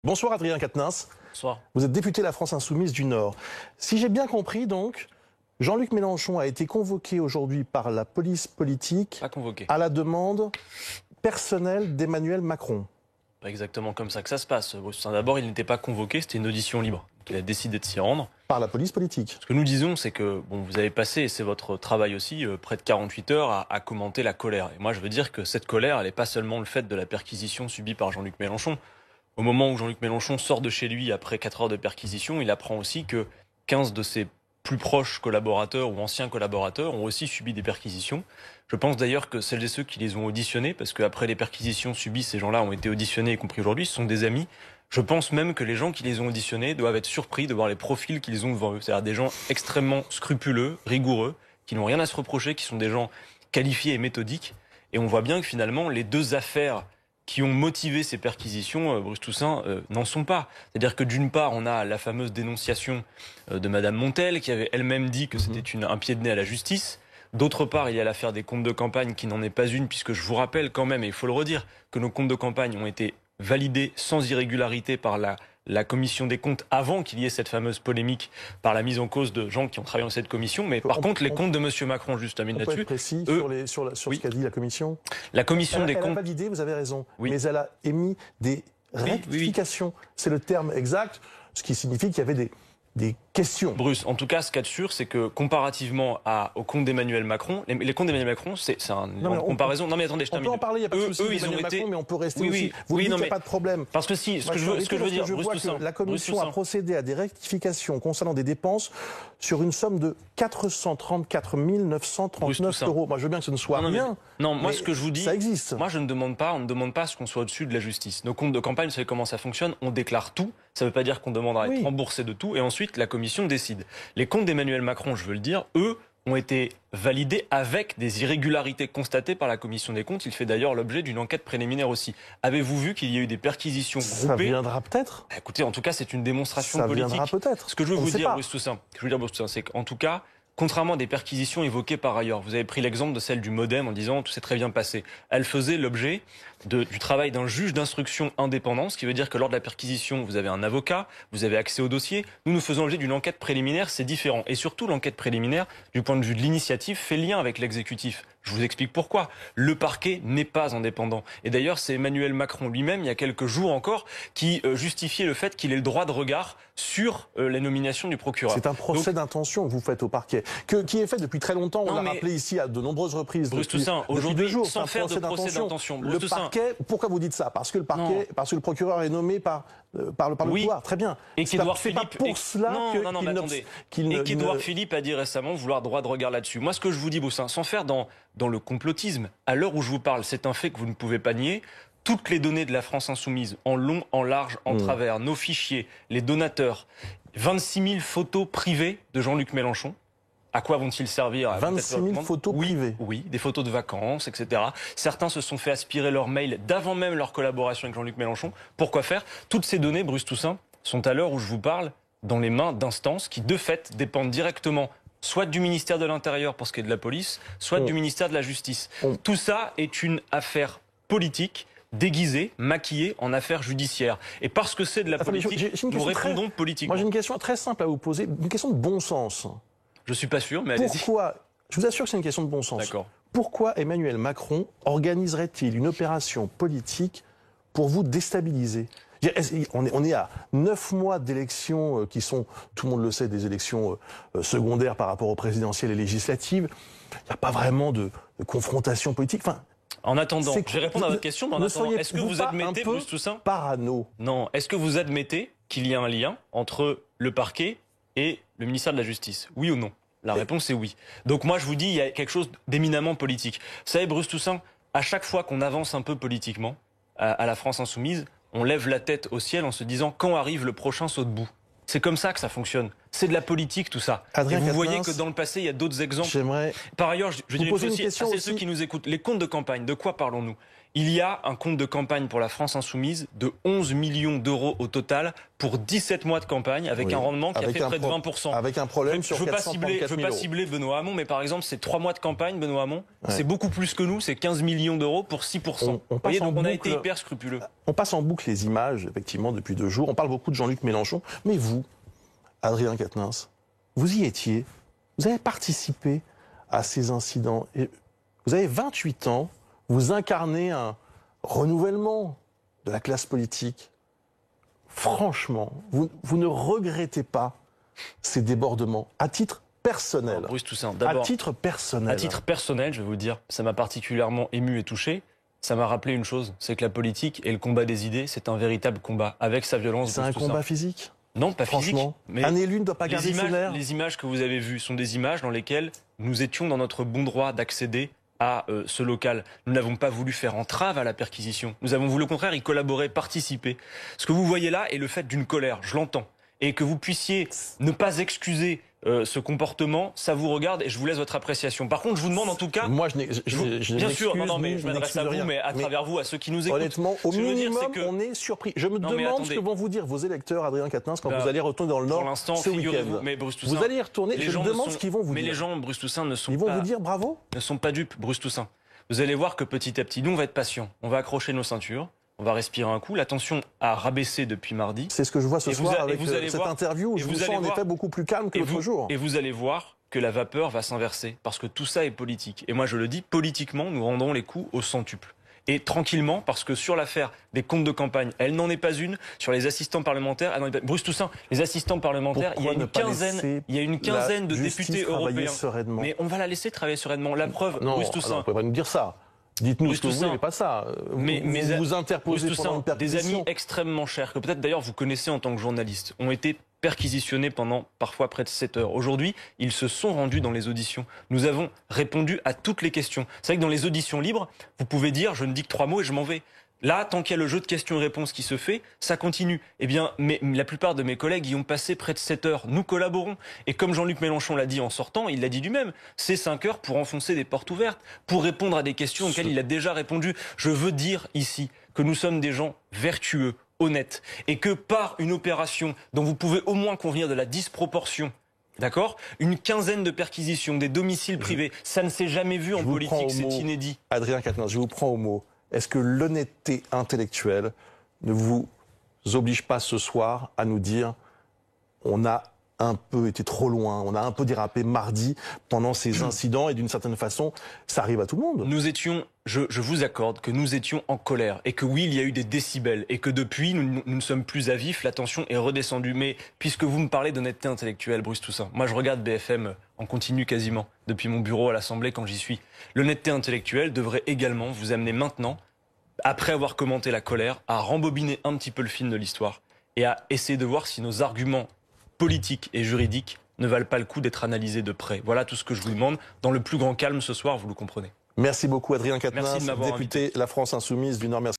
Bonsoir Adrien Quatennens. Bonsoir. Vous êtes député de la France Insoumise du Nord. Si j'ai bien compris donc, Jean-Luc Mélenchon a été convoqué aujourd'hui par la police politique à la demande personnelle d'Emmanuel Macron. Pas exactement comme ça que ça se passe. D'abord, il n'était pas convoqué, c'était une audition libre. Il a décidé de s'y rendre. Par la police politique. Ce que nous disons, c'est que vous avez passé, et c'est votre travail aussi, près de 48 heures à commenter la colère. Et moi, je veux dire que cette colère, elle n'est pas seulement le fait de la perquisition subie par Jean-Luc Mélenchon. Au moment où Jean-Luc Mélenchon sort de chez lui après 4 heures de perquisition, il apprend aussi que 15 de ses plus proches collaborateurs ou anciens collaborateurs ont aussi subi des perquisitions. Je pense d'ailleurs que celles et ceux qui les ont auditionnés, parce qu'après les perquisitions subies, ces gens-là ont été auditionnés, y compris aujourd'hui, ce sont des amis. Je pense même que les gens qui les ont auditionnés doivent être surpris de voir les profils qu'ils ont devant eux. C'est-à-dire des gens extrêmement scrupuleux, rigoureux, qui n'ont rien à se reprocher, qui sont des gens qualifiés et méthodiques. Et on voit bien que finalement, les deux affaires qui ont motivé ces perquisitions, Bruce Toussaint, n'en sont pas. C'est-à-dire que d'une part, on a la fameuse dénonciation de Madame Montel, qui avait elle-même dit que c'était un pied de nez à la justice. D'autre part, il y a l'affaire des comptes de campagne qui n'en est pas une, puisque je vous rappelle quand même, et il faut le redire, que nos comptes de campagne ont été validés sans irrégularité par la commission des comptes avant qu'il y ait cette fameuse polémique par la mise en cause de gens qui ont travaillé dans cette commission. Mais par contre, les comptes de M. Macron, juste termine là-dessus. On peut être précis sur ce qu'a dit la commission. La commission des comptes. Elle a validé, vous avez raison, mais elle a émis des rectifications. C'est le terme exact, ce qui signifie qu'il y avait des questions. Bruce, en tout cas, ce qu'il y a de sûr, c'est que comparativement au compte d'Emmanuel Macron, les comptes d'Emmanuel Macron, c'est une comparaison. Non mais attendez, je termine. On peut en parler, il n'y a pas de souci. Ils ont été, mais on peut rester aussi. Vous dites qu'il n'y a pas de problème. Parce que si, ce que je veux dire, Bruce Toussaint, la Commission a procédé à des rectifications concernant des dépenses sur une somme de 434 939 euros. Moi, je veux bien que ce ne soit rien. Non, moi, ce que je vous dis, ça existe. Moi, on ne demande pas à ce qu'on soit au-dessus de la justice. Nos comptes de campagne, vous savez comment ça fonctionne. On déclare tout. Ça ne veut pas dire qu'on demande à être remboursé de tout. Et ensuite, la Commission décide. Les comptes d'Emmanuel Macron, je veux le dire, eux, ont été validés avec des irrégularités constatées par la Commission des comptes. Il fait d'ailleurs l'objet d'une enquête préliminaire aussi. Avez-vous vu qu'il y a eu des perquisitions groupées? Ça viendra peut-être. Écoutez, en tout cas, c'est une démonstration politique. Ça viendra peut-être. Ce que je veux vous dire, Bruce Toussaint, c'est qu'en tout cas, contrairement à des perquisitions évoquées par ailleurs, vous avez pris l'exemple de celle du Modem en disant tout s'est très bien passé. Elle faisait l'objet du travail d'un juge d'instruction indépendant, ce qui veut dire que lors de la perquisition, vous avez un avocat, vous avez accès au dossier. Nous faisons l'objet d'une enquête préliminaire, c'est différent. Et surtout, l'enquête préliminaire, du point de vue de l'initiative, fait lien avec l'exécutif. Je vous explique pourquoi. Le parquet n'est pas indépendant. Et d'ailleurs, c'est Emmanuel Macron lui-même, il y a quelques jours encore, qui justifiait le fait qu'il ait le droit de regard sur la nomination du procureur. C'est un procès d'intention que vous faites au parquet, qui est fait depuis très longtemps. On l'a rappelé ici à de nombreuses reprises. Bruce Toussaint, aujourd'hui, sans faire de procès d'intention. Le parquet, pourquoi vous dites ça? Parce que le parquet, parce que le procureur est nommé par le pouvoir. Très bien. Et qu'Édouard Philippe, pour cela qu'Édouard Philippe a dit récemment vouloir droit de regard là-dessus. Moi, ce que je vous dis, Boussin, sans faire dans le complotisme, à l'heure où je vous parle, c'est un fait que vous ne pouvez pas nier. Toutes les données de la France Insoumise, en long, en large, en travers, nos fichiers, les donateurs, 26 000 photos privées de Jean-Luc Mélenchon. À quoi vont-ils servir? 26 000 photos privées. Oui, des photos de vacances, etc. Certains se sont fait aspirer leurs mails d'avant même leur collaboration avec Jean-Luc Mélenchon. Pourquoi faire? Toutes ces données, Bruce Toussaint, sont à l'heure où je vous parle dans les mains d'instances qui, de fait, dépendent directement soit du ministère de l'Intérieur pour ce qui est de la police, soit du ministère de la Justice. Tout ça est une affaire politique déguisée, maquillée en affaire judiciaire. Et parce que c'est de la politique, nous répondons politiquement. Moi, j'ai une question très simple à vous poser, une question de bon sens. Je suis pas sûr, mais allez-y. Pourquoi? Je vous assure que c'est une question de bon sens. D'accord. Pourquoi Emmanuel Macron organiserait-il une opération politique pour vous déstabiliser? On est à 9 mois d'élections qui sont, tout le monde le sait, des élections secondaires par rapport aux présidentielles et législatives. Il n'y a pas vraiment de confrontation politique. Enfin, en attendant, je vais répondre à votre question, mais en attendant, est-ce que vous admettez, Bruce Toussaint, parano? Non. Est-ce que vous admettez qu'il y a un lien entre le parquet et le ministère de la Justice? Oui ou non? La réponse est oui. Donc moi, je vous dis, il y a quelque chose d'éminemment politique. Vous savez, Bruce Toussaint, à chaque fois qu'on avance un peu politiquement, à la France Insoumise, on lève la tête au ciel en se disant quand arrive le prochain saut de boue. C'est comme ça que ça fonctionne. C'est de la politique, tout ça. Adrien et vous voyez Quatennens, que dans le passé, il y a d'autres exemples. Par ailleurs, je dis poser une aussi question à aussi. ceux qui nous écoutent. Les comptes de campagne, de quoi parlons-nous? Il y a un compte de campagne pour la France Insoumise de 11 millions d'euros au total pour 17 mois de campagne, avec un rendement qui a fait près de 20%. Avec un problème sur 434 000 euros. Je veux pas cibler Benoît Hamon, mais par exemple, c'est 3 mois de campagne, Benoît Hamon. Ouais. C'est beaucoup plus que nous, c'est 15 millions d'euros pour 6%. Vous voyez, donc on a été hyper scrupuleux. On passe en boucle les images, effectivement, depuis 2 jours. On parle beaucoup de Jean-Luc Mélenchon. Mais vous, Adrien Quatennens, vous y étiez. Vous avez participé à ces incidents. Et vous avez 28 ans. Vous incarnez un renouvellement de la classe politique. Franchement, vous ne regrettez pas ces débordements à titre personnel. Alors, Bruce Toussaint, à titre personnel. À titre personnel, je vais vous le dire, ça m'a particulièrement ému et touché. Ça m'a rappelé une chose, c'est que la politique et le combat des idées, c'est un véritable combat avec sa violence. C'est un combat physique? Non, pas physique. Mais un élu ne doit pas garder ses nerfs. Les images que vous avez vues sont des images dans lesquelles nous étions dans notre bon droit d'accéder à ce local. Nous n'avons pas voulu faire entrave à la perquisition. Nous avons voulu au contraire y collaborer, participer. Ce que vous voyez là est le fait d'une colère, je l'entends. Et que vous puissiez ne pas excuser ce comportement, ça vous regarde et je vous laisse votre appréciation. Par contre, je vous demande en tout cas... Moi, bien sûr, non, mais je m'adresse à vous, mais à travers vous, à ceux qui nous écoutent. Honnêtement, au minimum, on est surpris. Je me demande ce que vont vous dire vos électeurs, Adrien Quatennens, quand vous allez retourner dans le Nord ce week-end. Vous allez y retourner, je me demande ce qu'ils vont vous dire. Mais les gens, Bruce Toussaint, ils vont vous dire bravo? Ne sont pas dupes, Bruce Toussaint. Vous allez voir que petit à petit, nous, on va être patients. On va accrocher nos ceintures. On va respirer un coup. La tension a rabaissé depuis mardi. C'est ce que je vois ce soir avec cette interview où je vous sens en effet beaucoup plus calme que l'autre jour. Et vous allez voir que la vapeur va s'inverser parce que tout ça est politique. Et moi, je le dis, politiquement, nous rendrons les coups au centuple. Et tranquillement, parce que sur l'affaire des comptes de campagne, elle n'en est pas une. Sur les assistants parlementaires, elle n'en est pas une. Bruce Toussaint, les assistants parlementaires, il y a une quinzaine de députés européens. Mais on va la laisser travailler sereinement. La preuve, Bruce Toussaint. Non, vous ne pouvez pas nous dire ça. Dites-nous ce que vous voulez, mais pas ça. Vous vous interposez pendant une perquisition. Des amis extrêmement chers, que peut-être d'ailleurs vous connaissez en tant que journaliste, ont été perquisitionnés pendant parfois près de 7 heures. Aujourd'hui, ils se sont rendus dans les auditions. Nous avons répondu à toutes les questions. C'est vrai que dans les auditions libres, vous pouvez dire « je ne dis que 3 mots et je m'en vais ». Là, tant qu'il y a le jeu de questions et réponses qui se fait, ça continue. Eh bien, la plupart de mes collègues y ont passé près de 7 heures. Nous collaborons. Et comme Jean-Luc Mélenchon l'a dit en sortant, il l'a dit lui-même, c'est 5 heures pour enfoncer des portes ouvertes, pour répondre à des questions auxquelles il a déjà répondu. Je veux dire ici que nous sommes des gens vertueux, honnêtes, et que par une opération dont vous pouvez au moins convenir de la disproportion, d'accord, une quinzaine de perquisitions, des domiciles privés, ça ne s'est jamais vu en politique, c'est inédit. Adrien Quatennens, je vous prends au mot. Est-ce que l'honnêteté intellectuelle ne vous oblige pas ce soir à nous dire on a un peu été trop loin, on a un peu dérapé mardi pendant ces incidents et d'une certaine façon, ça arrive à tout le monde? Nous étions, je vous accorde que nous étions en colère et que oui, il y a eu des décibels et que depuis, nous ne sommes plus à vif, la tension est redescendue. Mais puisque vous me parlez d'honnêteté intellectuelle, Bruce Toussaint, moi je regarde BFM en continu quasiment depuis mon bureau à l'Assemblée quand j'y suis. L'honnêteté intellectuelle devrait également vous amener maintenant, après avoir commenté la colère, à rembobiner un petit peu le film de l'histoire et à essayer de voir si nos arguments politiques et juridiques ne valent pas le coup d'être analysés de près. Voilà tout ce que je vous demande. Dans le plus grand calme ce soir, vous le comprenez. Merci beaucoup Adrien Quatennens, Merci de m'avoir député invité. La France Insoumise du Nord. Merci.